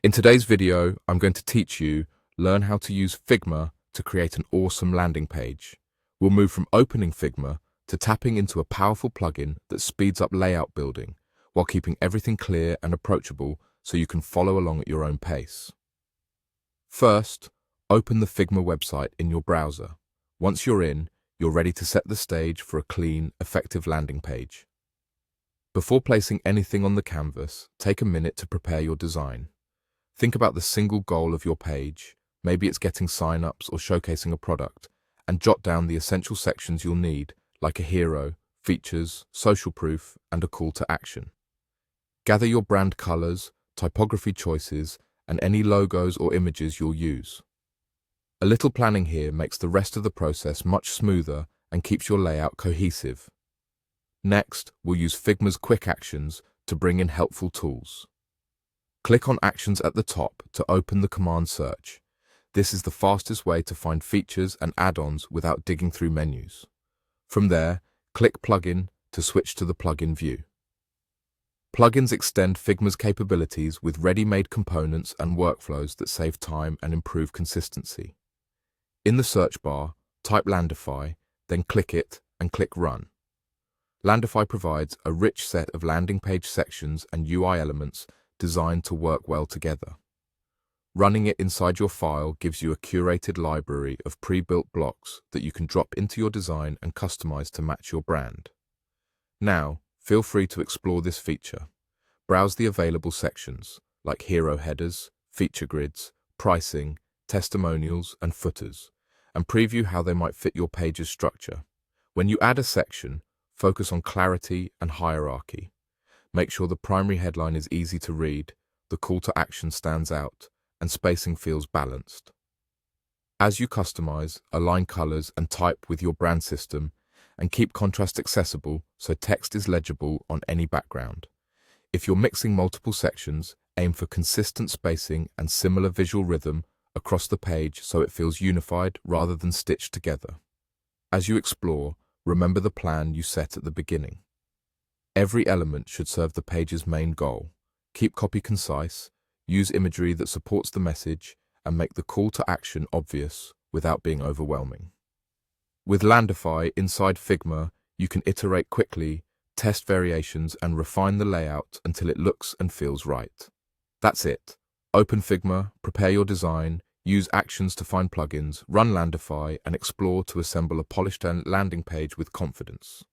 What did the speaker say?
In today's video, I'm going to teach you learn how to use Figma to create an awesome landing page. We'll move from opening Figma to tapping into a powerful plugin that speeds up layout building while keeping everything clear and approachable so you can follow along at your own pace. First, open the Figma website in your browser. Once you're in, you're ready to set the stage for a clean, effective landing page. Before placing anything on the canvas, take a minute to prepare your design. Think about the single goal of your page, maybe it's getting sign-ups or showcasing a product, and jot down the essential sections you'll need, like a hero, features, social proof, and a call to action. Gather your brand colors, typography choices, and any logos or images you'll use. A little planning here makes the rest of the process much smoother and keeps your layout cohesive. Next, we'll use Figma's quick actions to bring in helpful tools. Click on Actions at the top to open the command search. This is the fastest way to find features and add-ons without digging through menus. From there, click Plugin to switch to the plugin view. Plugins extend Figma's capabilities with ready-made components and workflows that save time and improve consistency. In the search bar, type Landify, then click it and click Run. Landify provides a rich set of landing page sections and UI elements designed to work well together. Running it inside your file gives you a curated library of pre-built blocks that you can drop into your design and customize to match your brand. Now, feel free to explore this feature. Browse the available sections, like hero headers, feature grids, pricing, testimonials, and footers, and preview how they might fit your page's structure. When you add a section, focus on clarity and hierarchy. Make sure the primary headline is easy to read, the call to action stands out, and spacing feels balanced. As you customize, align colors and type with your brand system, and keep contrast accessible so text is legible on any background. If you're mixing multiple sections, aim for consistent spacing and similar visual rhythm across the page so it feels unified rather than stitched together. As you explore, remember the plan you set at the beginning. Every element should serve the page's main goal. Keep copy concise, use imagery that supports the message, and make the call to action obvious without being overwhelming. With Landify inside Figma, you can iterate quickly, test variations, and refine the layout until it looks and feels right. That's it. Open Figma, prepare your design, use actions to find plugins, run Landify, and explore to assemble a polished landing page with confidence.